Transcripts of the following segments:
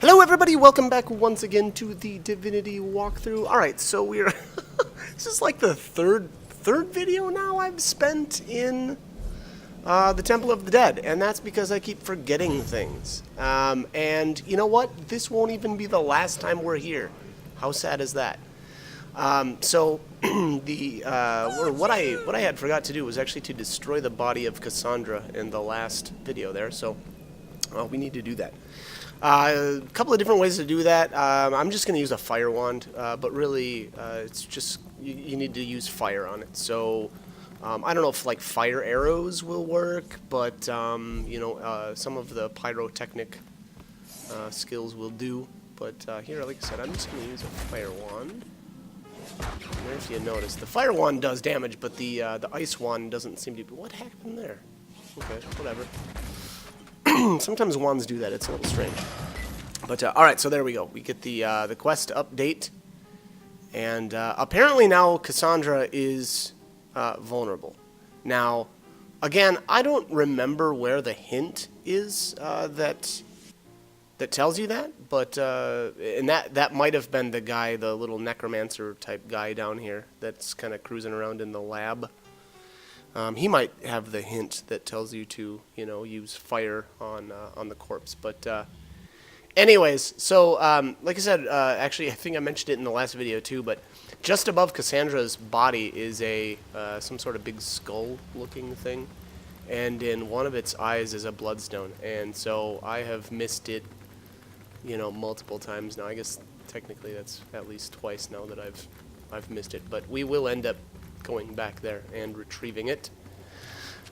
Hello everybody, welcome back once again to the Divinity walkthrough. Alright, so we're... this is like the third video now I've spent in the Temple of the Dead, and that's because I keep forgetting things. And you know what? This won't even be the last time we're here. How sad is that? What I had forgot to do was actually to destroy the body of Cassandra in the last video there, so we need to do that. A couple of different ways to do that. I'm just going to use a fire wand, but really it's just you need to use fire on it. So I don't know if like fire arrows will work, but you know, some of the pyrotechnic skills will do. But here, like I said, I'm just going to use a fire wand. And if you notice, the fire wand does damage, but the ice wand doesn't seem to be. What happened there? Okay, whatever. Sometimes wands do that. It's a little strange. But all right, so there we go. We get the quest update, and apparently now Cassandra is vulnerable. Now, again, I don't remember where the hint is that tells you that, but and that might have been the guy, the little necromancer type guy down here that's kind of cruising around in the lab. He might have the hint that tells you to, you know, use fire on the corpse. But anyways, so like I said, actually I think I mentioned it in the last video too, but just above Cassandra's body is a some sort of big skull-looking thing, and in one of its eyes is a bloodstone. And so I have missed it, you know, multiple times now. I guess technically that's at least twice now that I've missed it. But we will end up going back there and retrieving it.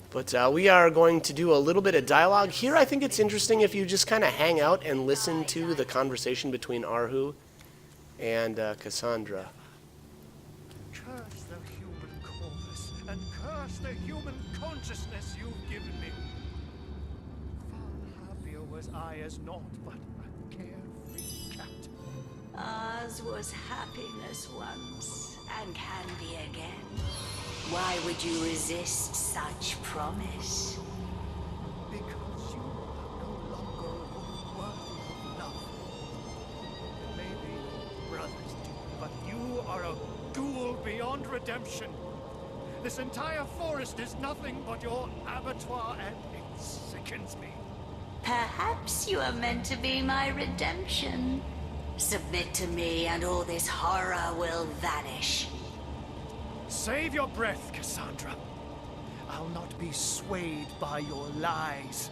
But we are going to do a little bit of dialogue. Here I think it's interesting if you just kind of hang out and listen to the conversation between Arhu and Cassandra. Curse the human corpus, and curse the human consciousness you've given me. Far happier was I as naught but a carefree cat. Ours was happiness once, and can be again. Why would you resist such promise? Because you are no longer a woman worthy of love. Maybe brothers do, but you are a ghoul beyond redemption. This entire forest is nothing but your abattoir, and it sickens me. Perhaps you are meant to be my redemption. Submit to me and all this horror will vanish. Save your breath, Cassandra. I'll not be swayed by your lies.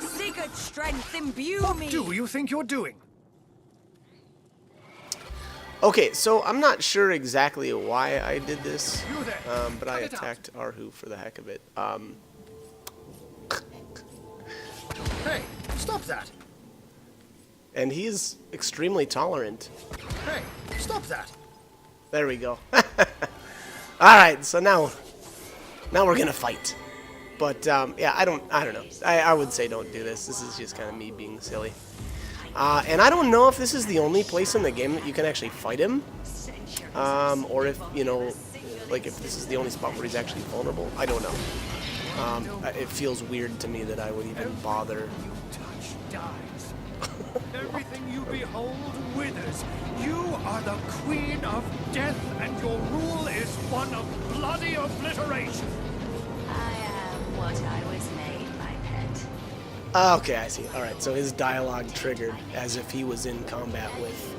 Sigurd strength imbue me. What do you think you're doing? Okay, so I'm not sure exactly why I did this, You there. but I Cut it out. attacked Arhu for the heck of it. Hey, stop that. And he's extremely tolerant. Hey, stop that. There we go. Alright, so now we're gonna fight. But yeah, I don't know. I would say don't do this. This is just kind of me being silly. And I don't know if this is the only place in the game that you can actually fight him. Or if, you know, like if this is the only spot where he's actually vulnerable. I don't know. It feels weird to me that I would even bother. You touch dies. Everything you behold withers. You are the queen of death, and your rule is one of bloody obliteration. I am what I was made, my pet. Okay, I see. Alright, so his dialogue triggered as if he was in combat with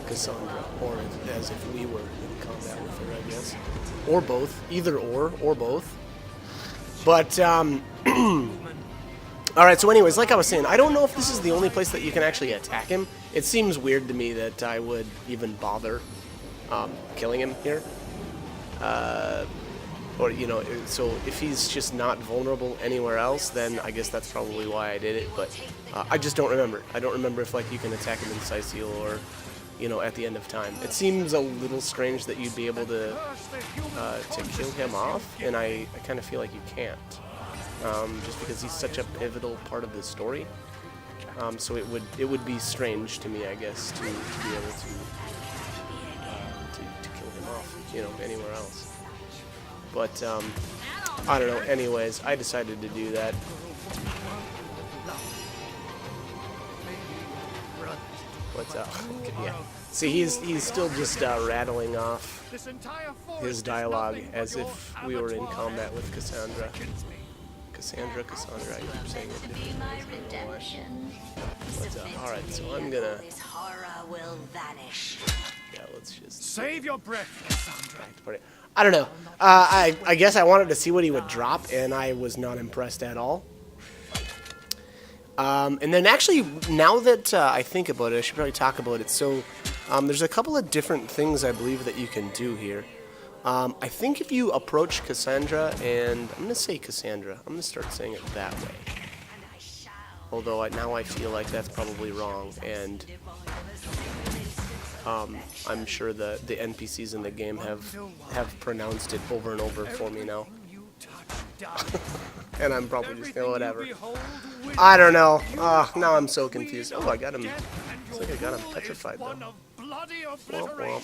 Cassandra, or as if we were in combat with her, I guess. Or both. Either or both. But, alright, so anyways, like I was saying, I don't know if this is the only place that you can actually attack him. It seems weird to me that I would even bother killing him here. Or, you know, so if he's just not vulnerable anywhere else, then I guess that's probably why I did it. But I just don't remember. I don't remember if, like, you can attack him in Sicil or, you know, at the end of time. It seems a little strange that you'd be able to kill him off, and I kind of feel like you can't. Just because he's such a pivotal part of the story. So it would be strange to me, I guess, to be able to kill him off, you know, anywhere else. But I don't know. Anyways, I decided to do that. What's up? Okay, yeah. See, he's still just rattling off his dialogue as if we were in combat with Cassandra. Cassandra, I keep saying it different ways. I don't know why. What's up? Alright, so I'm gonna... This horror will vanish. Yeah, let's just... Save your breath, Cassandra. I don't know. I guess I wanted to see what he would drop, and I was not impressed at all. And then actually, now that I think about it, I should probably talk about it. So, there's a couple of different things I believe that you can do here. I think if you approach Cassandra, and I'm going to say Cassandra. I'm going to start saying it that way. Although now I feel like that's probably wrong, and I'm sure the NPCs in the game have pronounced it over and over for me now. And I'm probably just going to whatever. I don't know. Now I'm so confused. Oh, I got him. Looks like I got him petrified, though. Womp womp.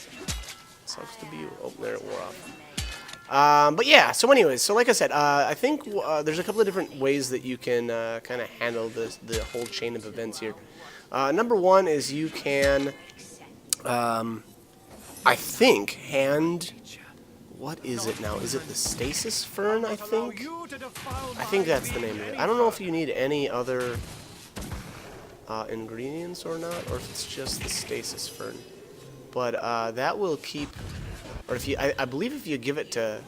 Sucks to be you. Oh, there it wore off. But yeah, so anyways, so like I said, I think there's a couple of different ways that you can kind of handle the whole chain of events here. Number one is you can, I think, hand... What is it now? Is it the stasis fern, I think? I think that's the name of it. I don't know if you need any other ingredients or not, or if it's just the stasis fern. But that will keep... Or if you... I believe if you give it to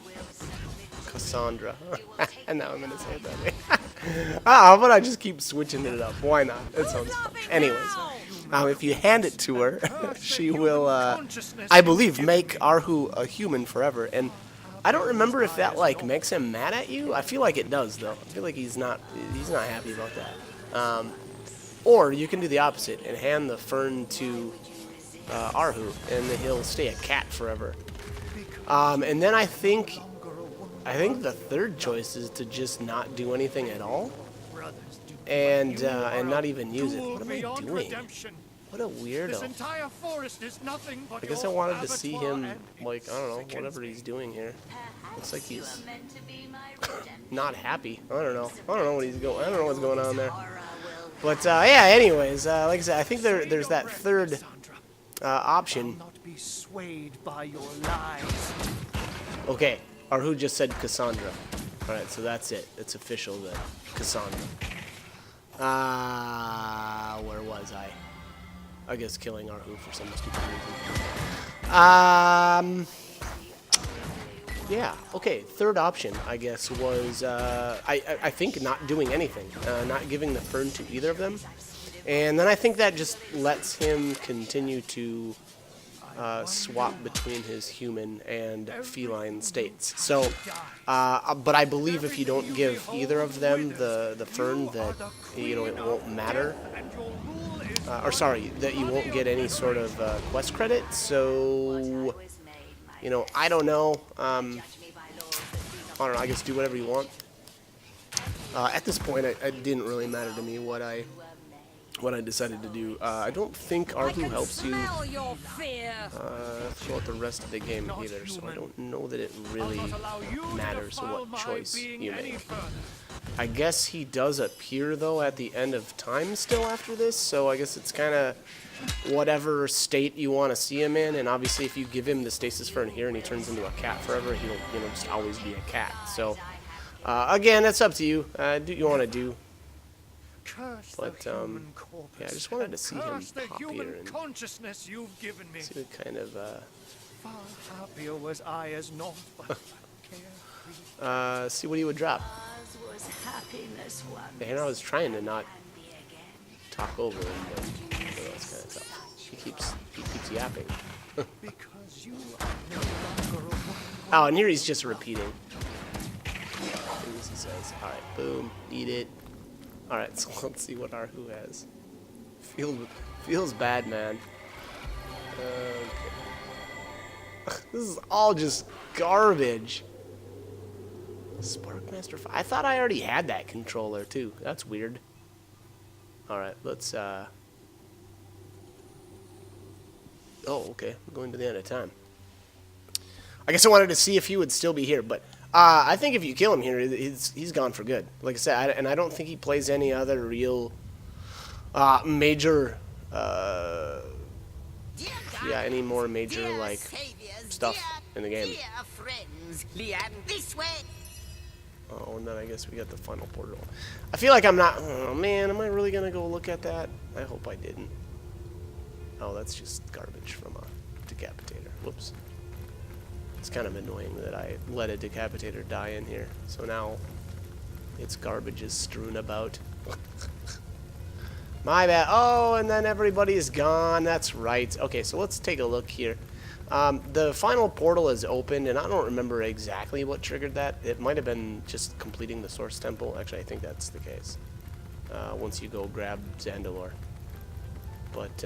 Cassandra... and now I'm going to say it that way. How about I just keep switching it up? Why not? That sounds fun. Anyways... if you hand it to her, she will, I believe, make Arhu a human forever. And I don't remember if that, like, makes him mad at you. I feel like it does, though. I feel like he's not happy about that. Or you can do the opposite and hand the fern to Arhu, and then he'll stay a cat forever. And then I think the third choice is to just not do anything at all. And not even use it. What am I doing? What a weirdo. I guess I wanted to see him, like, I don't know, whatever he's doing here. Looks like he's not happy. I don't know. I don't know what's going on there. But yeah, anyways, like I said, I think there's that third option. Okay, Arhu just said Cassandra. Alright, so that's it. It's official then. Cassandra. Where was I? I guess killing Arhu for some stupid reason. Yeah, okay, third option, I guess, was, I think not doing anything. Not giving the fern to either of them. And then I think that just lets him continue to swap between his human and feline states. So, but I believe if you don't give either of them the fern, that, you know, it won't matter. Or sorry, that you won't get any sort of quest credit. So, you know, I don't know. I don't know. I guess do whatever you want. At this point, it didn't really matter to me what I decided to do. I don't think Arhu helps you throughout the rest of the game either, so I don't know that it really matters what choice you make. I guess he does appear, though, at the end of time still after this, so I guess it's kind of whatever state you want to see him in, and obviously if you give him the stasis fern here and he turns into a cat forever, he'll, you know, just always be a cat. So, again, that's up to you. Do what you want to do. But, yeah, I just wanted to see him pop here and see what kind of, Far happier was I as naught but see what he would drop. And I was trying to not talk over him, but you know, it's kind of tough. He keeps yapping. Oh, and here he's just repeating things he says. All right, boom, eat it. All right, so let's see what Arhu has. Feels bad, man. Okay. This is all just garbage. Sparkmaster 5. I thought I already had that controller too. That's weird. Alright, let's oh, okay. I'm going to the end of time. I guess I wanted to see if he would still be here, but I think if you kill him here, he's gone for good. Like I said, and I don't think he plays any other real major, yeah, any more major like stuff in the game. Oh, and then I guess we got the final portal. I feel like I'm not. Oh man, am I really gonna go look at that? I hope I didn't. Oh, that's just garbage from a decapitator. Whoops. It's kind of annoying that I let a decapitator die in here. So now its garbage is strewn about. My bad. Oh, and then everybody is gone. That's right. Okay, so let's take a look here. The final portal is opened, and I don't remember exactly what triggered that. It might have been just completing the Source Temple. Actually, I think that's the case. Once you go grab Zandalore. But,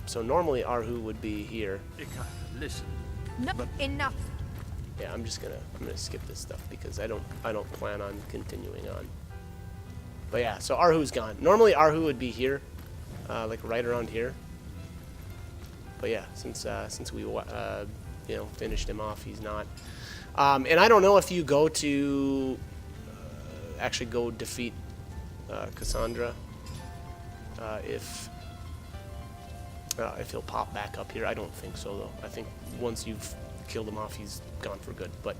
so normally Arhu would be here. Listen. No, enough. Yeah, I'm gonna skip this stuff because I don't plan on continuing on. But yeah, so Arhu's gone. Normally Arhu would be here, like right around here. But yeah, since we you know, finished him off, he's not. And I don't know if you go to actually go defeat Cassandra, if he'll pop back up here. I don't think so though. I think once you've killed him off, he's gone for good. But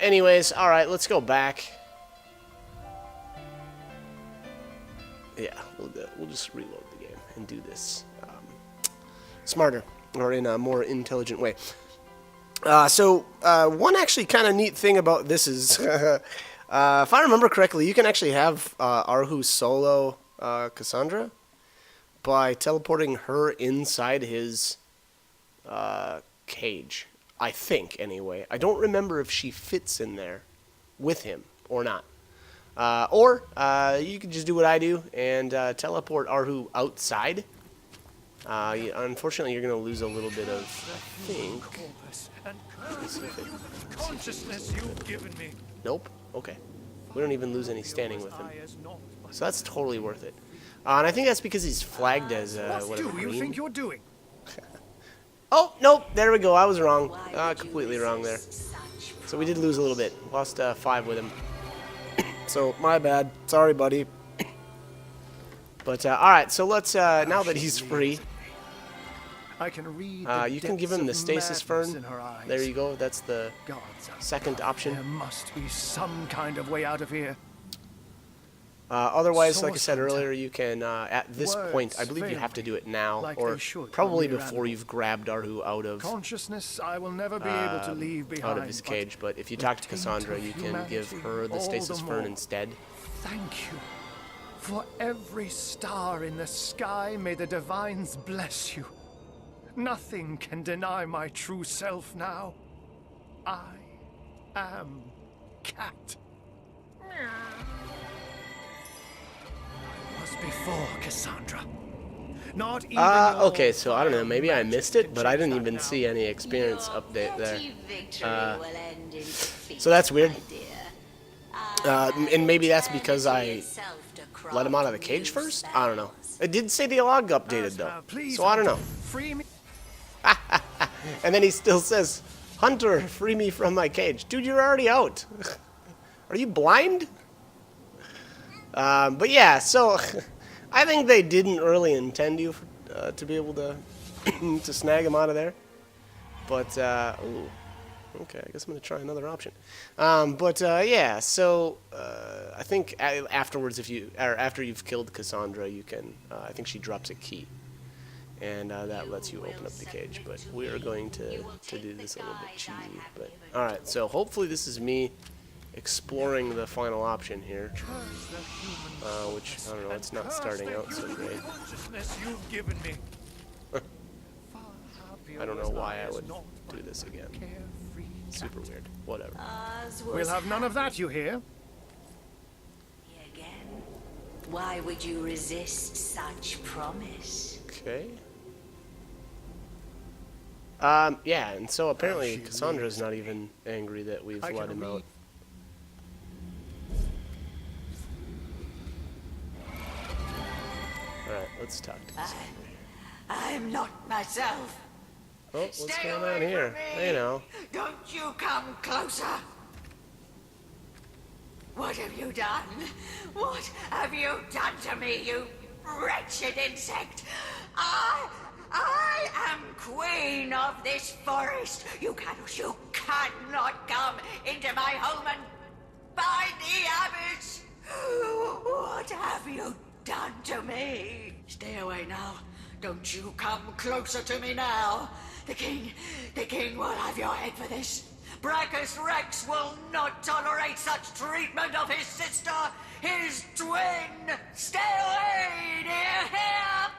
anyways, all right, let's go back. Yeah, we'll just reload the game and do this smarter, or in a more intelligent way. So one actually kind of neat thing about this is, if I remember correctly, you can actually have Arhu solo Cassandra by teleporting her inside his cage. I think, anyway. I don't remember if she fits in there with him or not. Or you can just do what I do and teleport Arhu outside. Unfortunately, you're going to lose a little bit of, I think. Consciousness you've given me. Nope. Okay. We don't even lose any standing with him. So that's totally worth it. And I think that's because he's flagged as whatever, What do you green. think you're doing? Oh, nope. There we go. I was wrong. Completely wrong there. So we did lose a little bit. Lost 5 with him. So, my bad. Sorry, buddy. But, alright, so let's, now that he's free, I can read you can give him the Stasis Fern. There you go. That's the second option. There must be some kind of way out of here. Otherwise, like I said earlier, you can, at this point, I believe you have to do it now, or probably before you've grabbed Arhu out of Consciousness I will never be able to leave behind. out of his cage. But if you talk to Cassandra, you can give her the Stasis Fern instead. Thank you. For every star in the sky, may the divines bless you. Nothing can deny my true self now. I am Cat. Was before Cassandra. Not even Okay, so I don't know, maybe I missed it, but I didn't even see any experience update there. So that's weird. And maybe that's because I let him out of the cage first? I don't know. It did say the log updated though, so I don't know. Free me. And then he still says, Hunter, free me from my cage. Dude, you're already out. Are you blind? But yeah, so I think they didn't really intend you to be able to to snag him out of there. But ooh, okay, I guess I'm gonna try another option. But yeah, so I think afterwards, after you've killed Cassandra, you can. I think she drops a key, and that lets you open up the cage. But we are going to do this a little bit cheesy. But all right, so hopefully this is me exploring the final option here, which I don't know, it's not starting out so great. You've given me. I don't know why I would do this again. Super weird. Whatever. We'll have none of that, you hear? Again. Why would you resist such promise? Okay. Yeah, and so apparently Cassandra's not even angry that we've let him out. Alright, let's talk to Cassandra. I'm not myself. Oh, what's going on here? You know. Don't you come closer. What have you done? What have you done to me, you wretched insect? I am queen of this forest. You cannot come into my home and bind the abyss. What have you done to me? Stay away now. Don't you come closer to me now. The king will have your head for this. Brachus Rex will not tolerate such treatment of his sister, his twin. Stay away, dear here.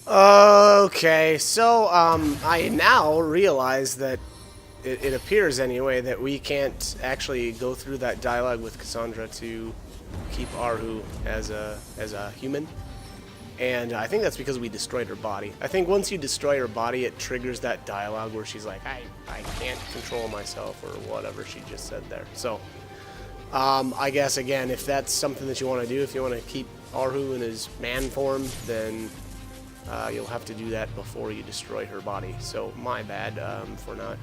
Okay, so I now realize that it appears anyway that we can't actually go through that dialogue with Cassandra to keep Arhu as a human, and I think that's because we destroyed her body. I think once you destroy her body, it triggers that dialogue where she's like, I can't control myself, or whatever she just said there. So I guess again, if that's something that you want to do, if you want to keep Arhu in his man form, then you'll have to do that before you destroy her body. So my bad for not,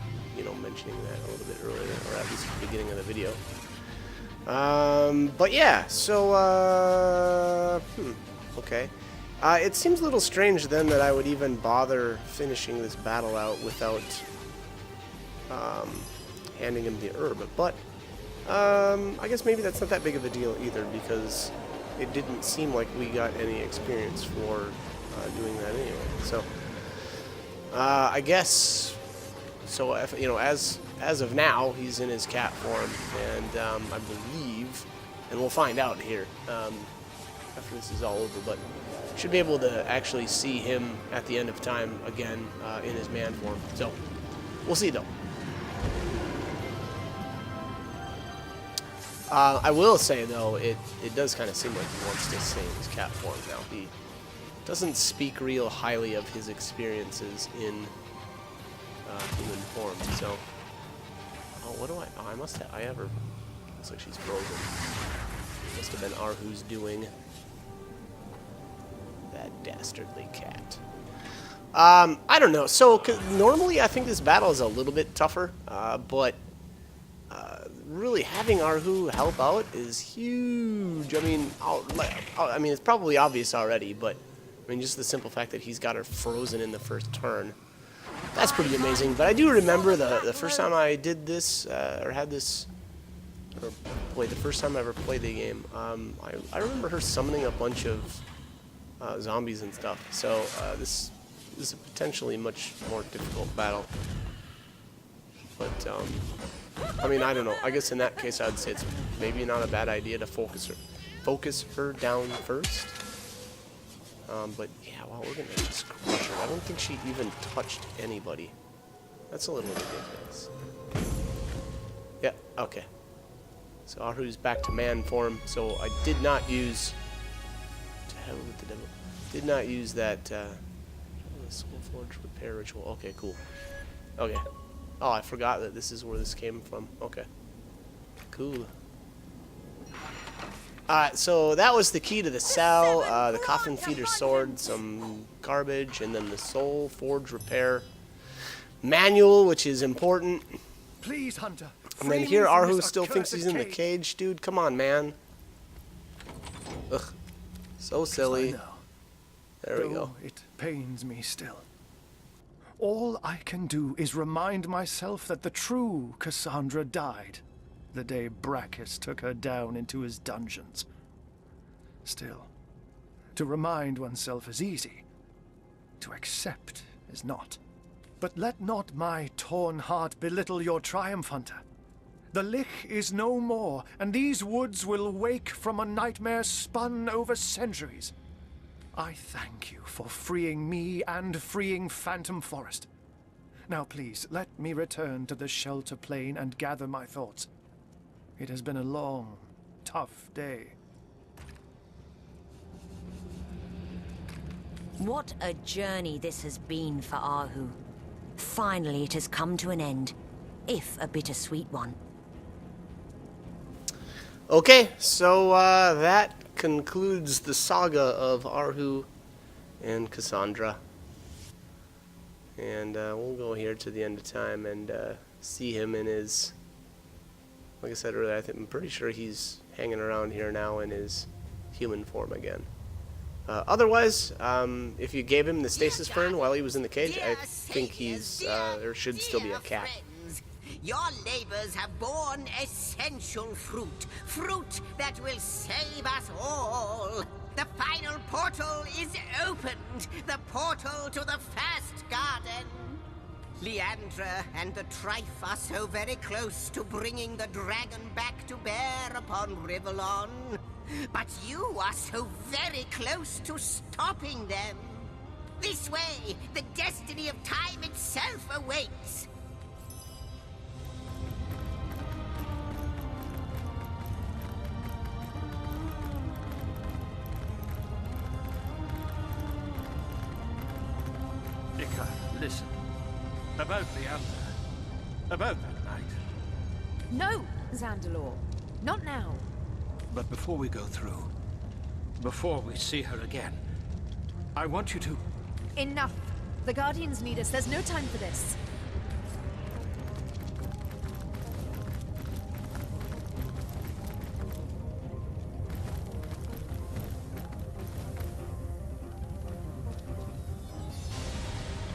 mentioning that a little bit earlier, or at least at the beginning of the video. But yeah, so okay. It seems a little strange then that I would even bother finishing this battle out without handing him the herb. But I guess maybe that's not that big of a deal either, because it didn't seem like we got any experience for doing that anyway. So I guess so. If, as of now, he's in his cat form, and I believe, and we'll find out here after this is all over, but should be able to actually see him at the end of time again in his man form. So we'll see though. I will say though, it does kind of seem like he wants to stay in his cat form now. He doesn't speak real highly of his experiences in human form. So, what do I? Oh, I must have. I ever. Looks like she's frozen. Must have been Arhu's doing. That dastardly cat. I don't know. So normally I think this battle is a little bit tougher, but really having Arhu help out is huge. I mean, it's probably obvious already, but I mean, just the simple fact that he's got her frozen in the first turn, that's pretty amazing. But I do remember the first time I did this, or had this, or played the first time I ever played the game. I remember her summoning a bunch of zombies and stuff. So this is a potentially much more difficult battle. But I mean, I don't know. I guess in that case, I'd say it's maybe not a bad idea to focus her down first. But yeah, well, we're gonna just crush her. I don't think she even touched anybody. That's a little ridiculous. Yeah. Okay. So Arhu's back to man form. So I did not use. To hell with the devil. Did not use that Soul Forge repair ritual. Okay, cool. Okay. Oh, I forgot that this is where this came from. Okay. Cool. So that was the key to the cell, the coffin feeder sword, some garbage, and then the Soul Forge repair manual, which is important. Please, Hunter. And then here Arhu still thinks he's in the cage. Dude, come on, man. Ugh. So silly. There we go. It pains me still. All I can do is remind myself that the true Cassandra died the day Brachus took her down into his dungeons. Still, to remind oneself is easy. To accept is not. But let not my torn heart belittle your triumph, Hunter. The Lich is no more, and these woods will wake from a nightmare spun over centuries. I thank you for freeing me and freeing Phantom Forest. Now please, let me return to the shelter plane and gather my thoughts. It has been a long, tough day. What a journey this has been for Arhu. Finally it has come to an end, if a bittersweet one. Okay, so that concludes the saga of Arhu and Cassandra. And we'll go here to the end of time and see him in his, like I said earlier, I'm pretty sure he's hanging around here now in his human form again. Otherwise, if you gave him the stasis fern while he was in the cage, I think he's, or should still be a cat. Friends, your labors have borne essential fruit. Fruit that will save us all. The final portal is opened. The portal to the first garden. Leandra and the Trife are so very close to bringing the dragon back to bear upon Rivellon. But you are so very close to stopping them. This way, the destiny of time itself awaits. Ika, listen. About Leander. About that night. No, Xandalore. Not now. But before we go through, before we see her again, I want you to... Enough. The Guardians need us. There's no time for this.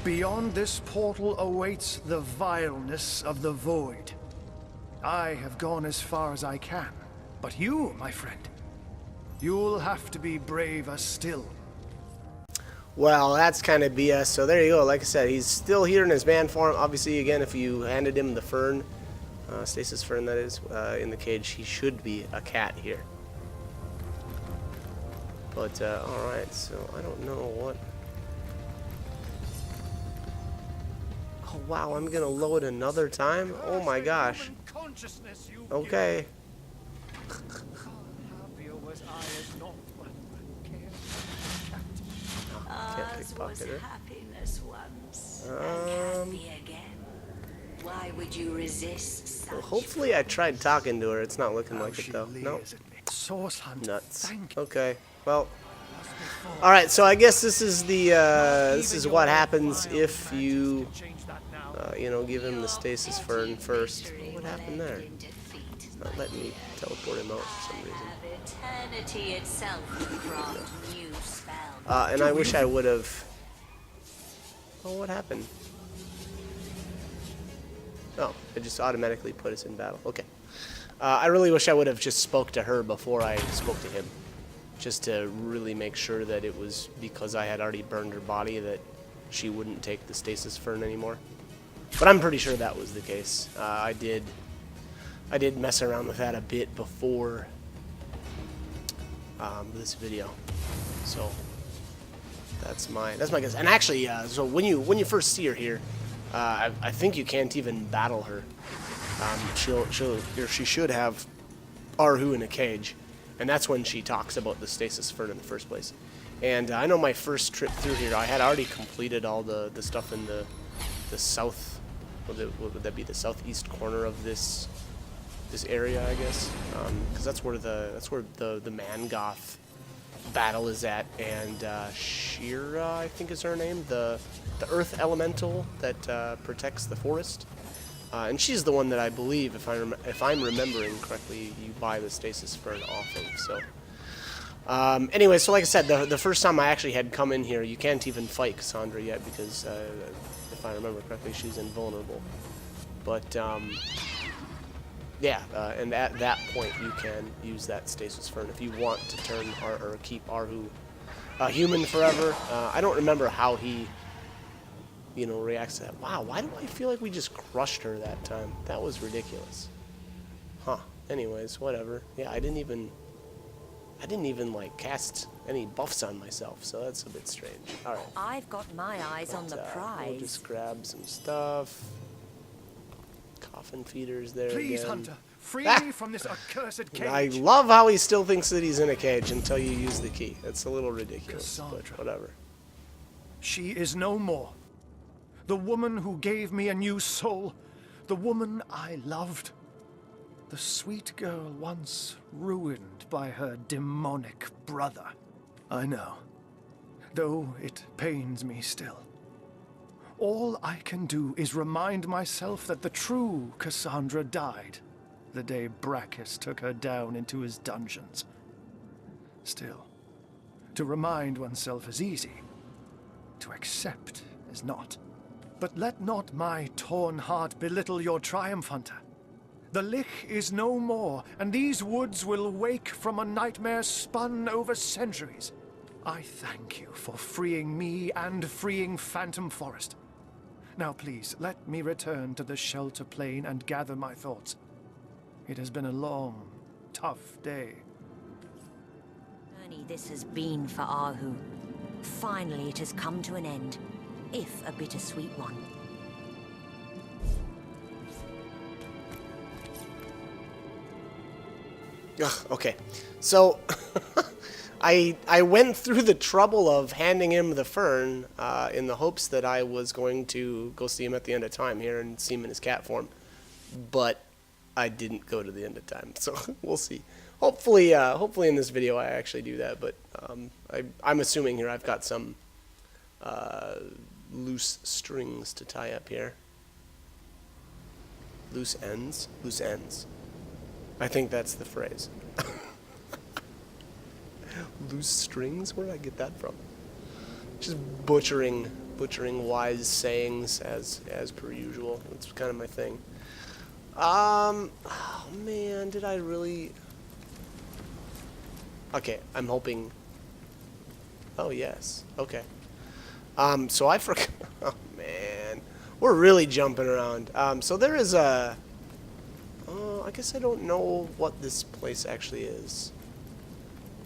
Beyond this portal awaits the vileness of the Void. I have gone as far as I can, but you, my friend, you'll have to be braver still. Well, that's kind of BS, so there you go. Like I said, he's still here in his man form. Obviously, again, if you handed him the fern, stasis fern that is, in the cage, he should be a cat here. But, alright, so I don't know what... Oh, wow, I'm gonna load another time? Oh my gosh. Okay. Can't pickpocket her. Happiness once, and be again. Why would you resist such? Well, hopefully I tried talking to her. It's not looking How like it she though. Nope. leers at me. Source Hunter, Nuts. thank you. Okay. Well. All right. So I guess this is the this is what happens if you you know, give him the stasis fern first. What happened there? Not letting me teleport him out for some reason. Eternity itself brought new spells. And I wish I would have. Oh, what happened? Oh, it just automatically put us in battle. Okay. I really wish I would have just spoke to her before I spoke to him. Just to really make sure that it was because I had already burned her body that she wouldn't take the stasis fern anymore. But I'm pretty sure that was the case. I did mess around with that a bit before this video. So that's my guess. And actually, so when you first see her here, I think you can't even battle her. She should have Arhu in a cage, and that's when she talks about the stasis fern in the first place. And I know my first trip through here, I had already completed all the stuff in the south. Would that be the southeast corner of this area, I guess? Because that's where the Mangoth battle is at, and Shira, I think is her name, the Earth Elemental that protects the forest. And she's the one that I believe, if I'm remembering correctly, you buy the stasis fern off of. So, anyway, so like I said, the first time I actually had come in here, you can't even fight Cassandra yet because, if I remember correctly, she's invulnerable. But yeah, and at that point, you can use that stasis fern if you want to turn or keep Arhu human forever. I don't remember how he, you know, reacts to that. Wow, why do I feel like we just crushed her that time? That was ridiculous. Huh. Anyways, whatever. Yeah, I didn't even like cast any buffs on myself, so that's a bit strange. All right. I've got my eyes on the prize. We'll just grab some stuff. Coffin feeders there. Please, again. Hunter, free me from this accursed cage. I love how he still thinks that he's in a cage until you use the key. That's a little ridiculous, Cassandra. but whatever. She is no more. The woman who gave me a new soul. The woman I loved. The sweet girl once ruined by her demonic brother. I know. Though it pains me still. All I can do is remind myself that the true Cassandra died the day Brachus took her down into his dungeons. Still, to remind oneself is easy. To accept is not. But let not my torn heart belittle your triumph, Hunter. The Lich is no more, and these woods will wake from a nightmare spun over centuries. I thank you for freeing me and freeing Phantom Forest. Now please, let me return to the shelter plane and gather my thoughts. It has been a long, tough day. Journey this has been for Ahu. Finally, it has come to an end, if a bittersweet one. Ugh, okay, so I went through the trouble of handing him the fern in the hopes that I was going to go see him at the end of time here and see him in his cat form, but I didn't go to the end of time, so we'll see. Hopefully in this video I actually do that, but I'm assuming here I've got some loose strings to tie up here. Loose ends? Loose ends. I think that's the phrase. Loose strings? Where did I get that from? Just butchering wise sayings as per usual. That's kind of my thing. Oh man, did I really? Okay, I'm hoping. Oh yes. Okay. So I forgot. Oh man, we're really jumping around. So there is a. I guess I don't know what this place actually is.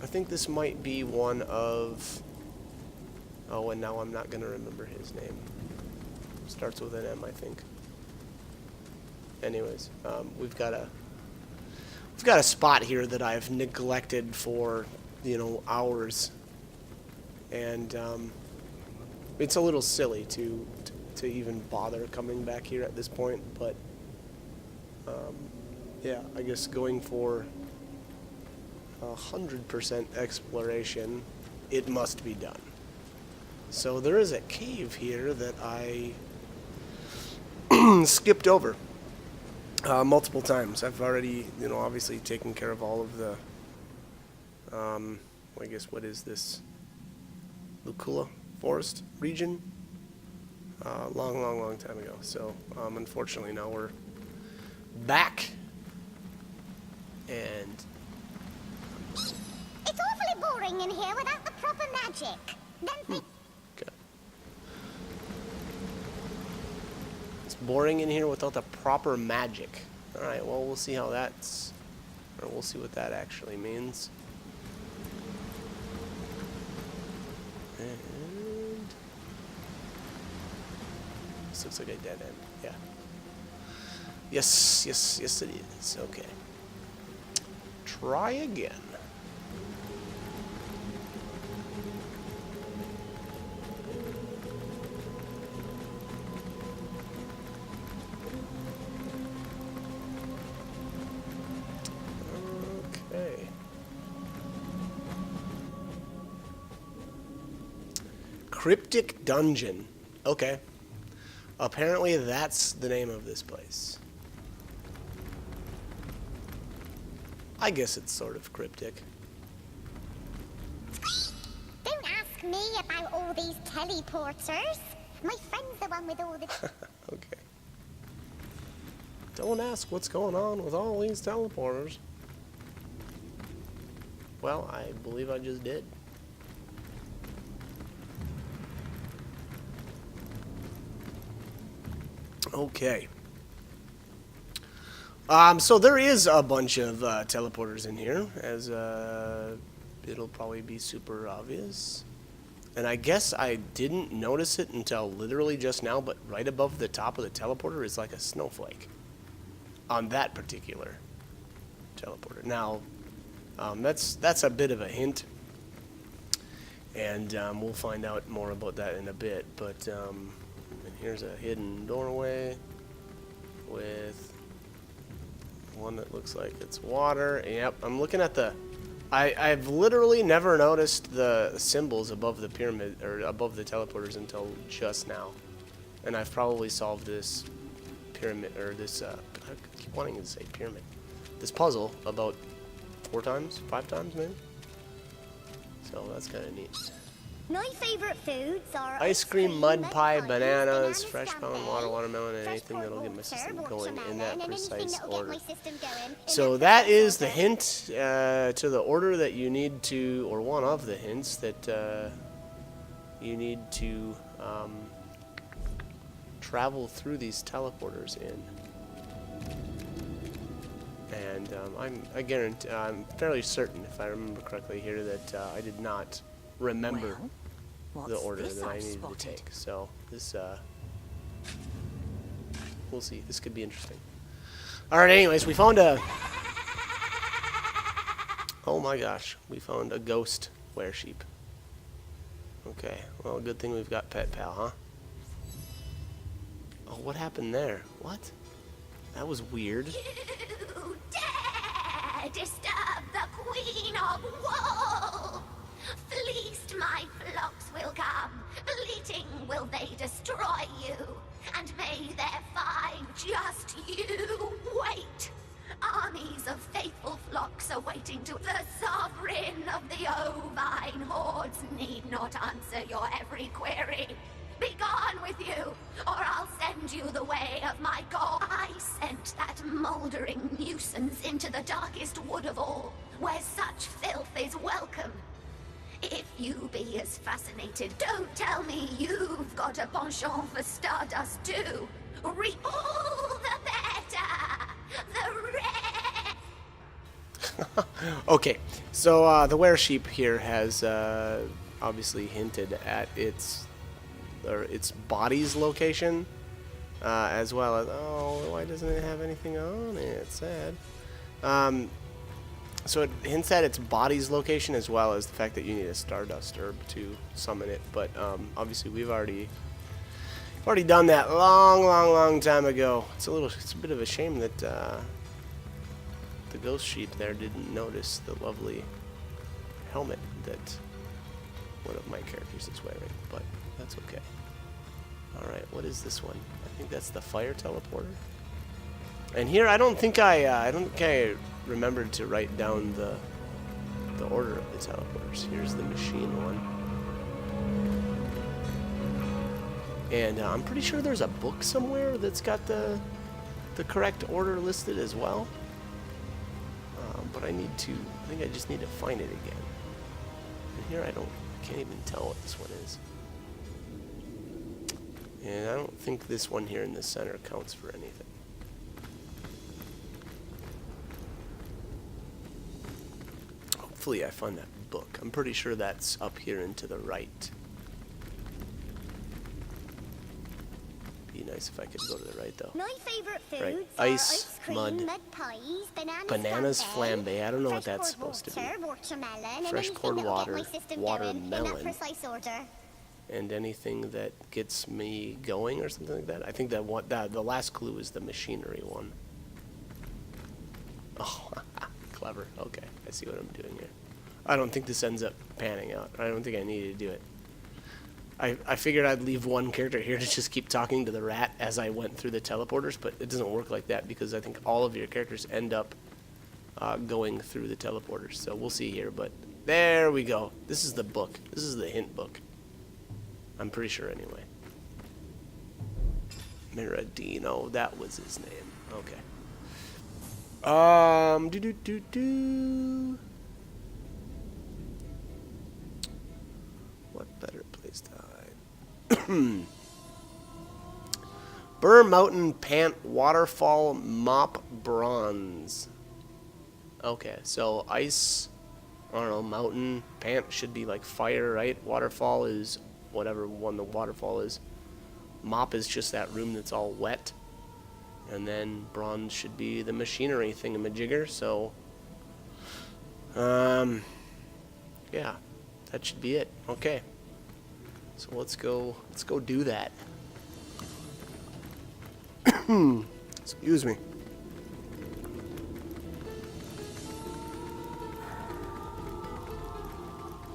I think this might be one of... Oh, and now I'm not going to remember his name. Starts with an M, I think. Anyways, we've got a spot here that I've neglected for, hours. And it's a little silly to even bother coming back here at this point, but yeah, I guess going for 100% exploration, it must be done. So there is a cave here that I skipped over multiple times. I've already, obviously taken care of all of the, I guess what is this? Lucula Forest region? Long time ago. So unfortunately now we're back. And it's awfully boring in here without the proper magic. okay. It's boring in here without the proper magic. Alright, well we'll see how that's, or we'll see what that actually means. And this looks like a dead end. Yeah. Yes it is. Okay. Try again. Okay. Cryptic Dungeon. Okay. Apparently that's the name of this place. I guess it's sort of cryptic. Don't ask me about all these teleporters. My friend's the one with all the... Okay. Don't ask what's going on with all these teleporters. Well, I believe I just did. Okay. So there is a bunch of teleporters in here, as it'll probably be super obvious. And I guess I didn't notice it until literally just now, but right above the top of the teleporter is like a snowflake on that particular teleporter. Now, that's a bit of a hint, and we'll find out more about that in a bit. But and here's a hidden doorway with one that looks like it's water. Yep, I'm looking at the... I've literally never noticed the symbols above the pyramid, or above the teleporters until just now. and I've probably solved this pyramid, or this, I keep wanting to say pyramid, this puzzle about 4 times, 5 times maybe? So that's kind of neat. My favorite foods are Ice cream, mud pie, pies, bananas, banana fresh pound, scramble, watermelon, and fresh anything that'll get my water, system going in that watermelon, and anything precise that'll get order. my system going in So that that is precise the order. hint to the order that you need to, or one of the hints that you need to travel through these teleporters in. And I'm fairly certain, if I remember correctly here, that I did not remember Well, the what's order this that I I've needed spotted? to take. So this, we'll see. This could be interesting. All right. Anyways, we found a. Oh my gosh, we found a ghost weresheep. Okay. Well, good thing we've got Pet Pal, huh? Oh, what happened there? What? That was weird. You dare disturb the Queen of Woe! Fleeced my flocks will come, bleating will they destroy you, and may there find just you wait. Armies of faithful flocks are waiting to the sovereign of the ovine hordes need not answer your every query. Be gone with you, or I'll send you the way of my god. I sent that mouldering nuisance into the darkest wood of all, where such filth is welcome. If you be as fascinated, don't tell me you've got a penchant for stardust too. All the better. The red. Okay, so the weresheep here has obviously hinted at its body's location, as well as, oh, why doesn't it have anything on it? It's sad. So it hints at its body's location, as well as the fact that you need a stardust herb to summon it. But obviously we've already done that long time ago. It's a bit of a shame that the ghost sheep there didn't notice the lovely helmet that one of my characters is wearing, but that's okay. Alright, what is this one? I think that's the fire teleporter. And here, I don't think I remembered to write down the order of the teleporters. Here's the machine one. And I'm pretty sure there's a book somewhere that's got the correct order listed as well. But I think I just need to find it again. And here I can't even tell what this one is. And I don't think this one here in the center counts for anything. Hopefully I find that book. I'm pretty sure that's up here and to the right. Be nice if I could go to the right though. My favorite foods Right. are Ice, cream, mud, pies, bananas flambe. I don't know what fresh that's poured supposed to be. water, watermelon, Fresh and poured anything that'll water, get my system going in that watermelon. precise order. And anything that gets me going or something like that. I think that the last clue is the machinery one. Oh, clever. Okay, I see what I'm doing here. I don't think this ends up panning out. I don't think I needed to do it. I figured I'd leave one character here to just keep talking to the rat as I went through the teleporters, but it doesn't work like that because I think all of your characters end up going through the teleporters. So we'll see here, but there we go. This is the book. This is the hint book. I'm pretty sure anyway. Miradino, that was his name. Okay. What better place to hide? Burr Mountain Pant Waterfall Mop Bronze. Okay, so ice, I don't know, mountain, pant should be like fire, right? Waterfall is whatever one the waterfall is. Mop is just that room that's all wet. And then bronze should be the machinery thingamajigger, so yeah, that should be it. Okay. So let's go do that. Excuse me.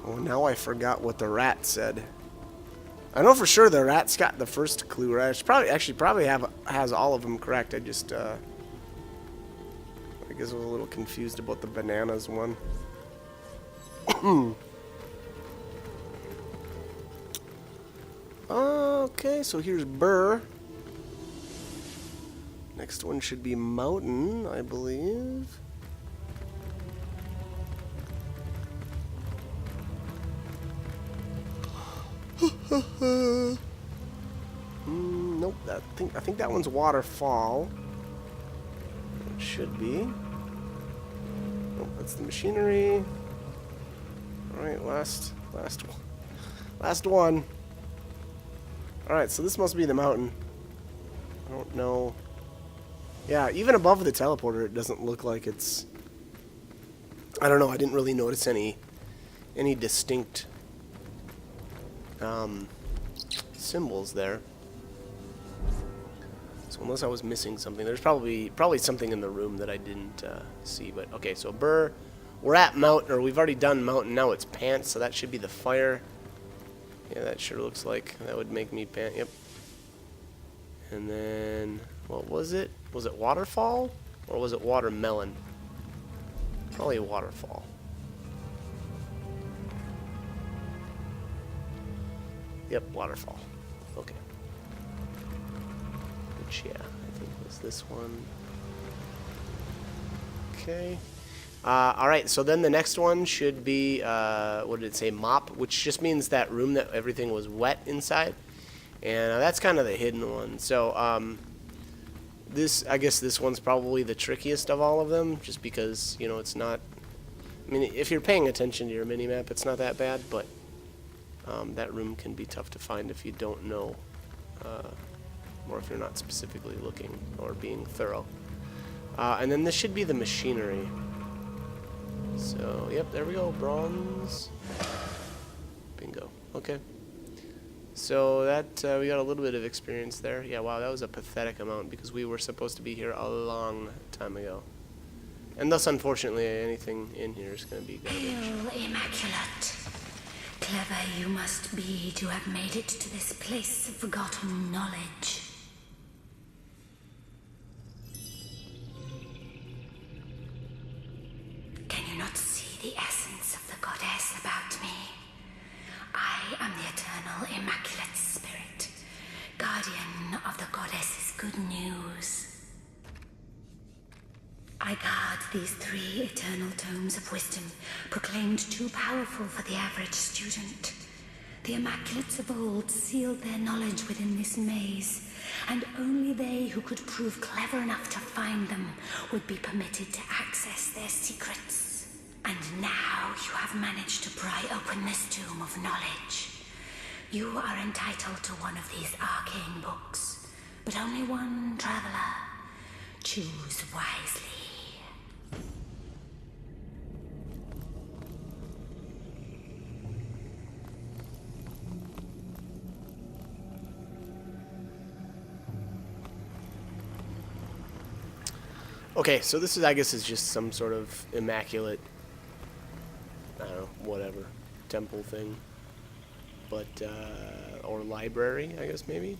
Oh, now I forgot what the rat said. I know for sure the rat's got the first clue right. She probably has all of them correct. I just I guess I was a little confused about the bananas one. Okay, so here's Burr. Next one should be Mountain, I believe. Nope. I think that one's Waterfall. It should be. Nope, that's the machinery. All right, last one. All right, so this must be the mountain. I don't know. Yeah, even above the teleporter, it doesn't look like it's. I don't know. I didn't really notice any distinct symbols there. So unless I was missing something, there's probably something in the room that I didn't see. But okay, so Burr, we're at Mountain, or we've already done Mountain. Now it's Pants, so that should be the fire. Yeah, that sure looks like that would make me pant. Yep. And then what was it? Was it Waterfall or was it Watermelon? Probably Waterfall. Yep, Waterfall. Okay. Which, yeah, I think was this one. Okay. Alright, so then the next one should be, what did it say? Mop, which just means that room that everything was wet inside. And that's kind of the hidden one. So, I guess this one's probably the trickiest of all of them, just because, you know, it's not... I mean, if you're paying attention to your minimap, it's not that bad, but that room can be tough to find if you don't know, or if you're not specifically looking or being thorough. And then this should be the machinery. So, yep, there we go, bronze. Bingo. Okay. So that, we got a little bit of experience there. Yeah, wow, that was a pathetic amount because we were supposed to be here a long time ago. And thus, unfortunately, anything in here is going to be garbage. Hail, Immaculate. Clever you must be to have made it to this place of forgotten knowledge. Can you not see the essence of the goddess about me? I am the eternal Immaculate Spirit, guardian of the goddess's good news. I guard these 3 eternal tomes of wisdom, proclaimed too powerful for the average student. The Immaculates of old sealed their knowledge within this maze, and only they who could prove clever enough to find them would be permitted to access their secrets. And now you have managed to pry open this tomb of knowledge. You are entitled to one of these arcane books, but only one, traveler. Choose wisely. Okay, so this is, I guess, is just some sort of immaculate, I don't know, whatever, temple thing, but, or library, I guess, maybe.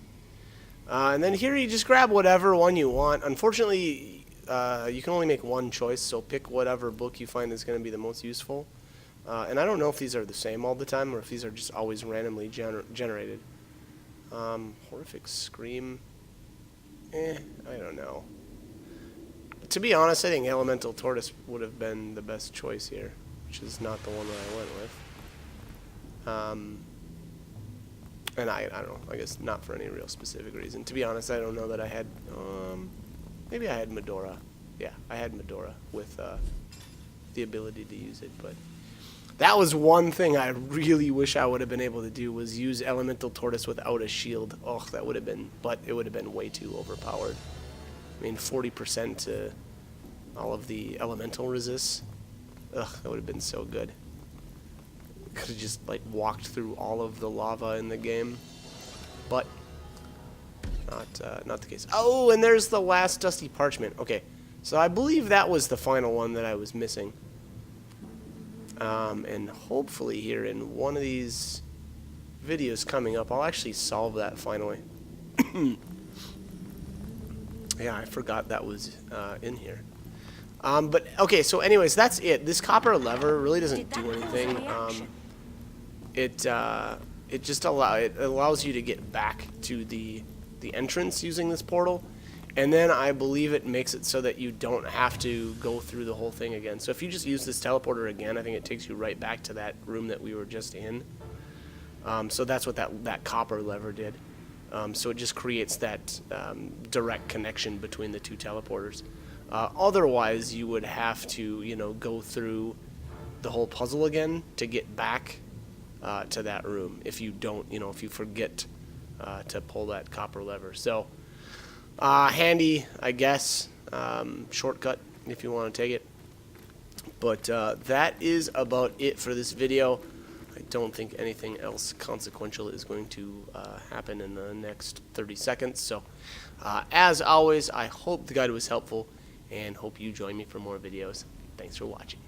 And then here you just grab whatever one you want. Unfortunately, you can only make one choice, so pick whatever book you find is going to be the most useful. And I don't know if these are the same all the time, or if these are just always randomly generated. Horrific Scream, I don't know. To be honest, I think Elemental Tortoise would have been the best choice here, which is not the one that I went with. And I don't know, I guess not for any real specific reason. To be honest, I don't know that I had, maybe I had Medora. Yeah, I had Medora with the ability to use it, but that was one thing I really wish I would have been able to do, was use Elemental Tortoise without a shield. Oh, that would have been, but it would have been way too overpowered. I mean, 40% to all of the elemental resists. Ugh, that would have been so good. Could have just, like, walked through all of the lava in the game. But, not the case. Oh, and there's the last Dusty Parchment. Okay, so I believe that was the final one that I was missing. And hopefully here in one of these videos coming up, I'll actually solve that finally. Yeah, I forgot that was in here. But okay, so anyways, that's it. This copper lever really doesn't do anything. It just allows you to get back to the entrance using this portal, and then I believe it makes it so that you don't have to go through the whole thing again. So if you just use this teleporter again, I think it takes you right back to that room that we were just in. So that's what that copper lever did. So it just creates that direct connection between the two teleporters. Otherwise, you would have to, you know, go through the whole puzzle again to get back to that room if you don't, you know, if you forget to pull that copper lever. So handy, I guess, shortcut if you want to take it. But that is about it for this video. I don't think anything else consequential is going to happen in the next 30 seconds. So as always, I hope the guide was helpful and hope you join me for more videos. Thanks for watching.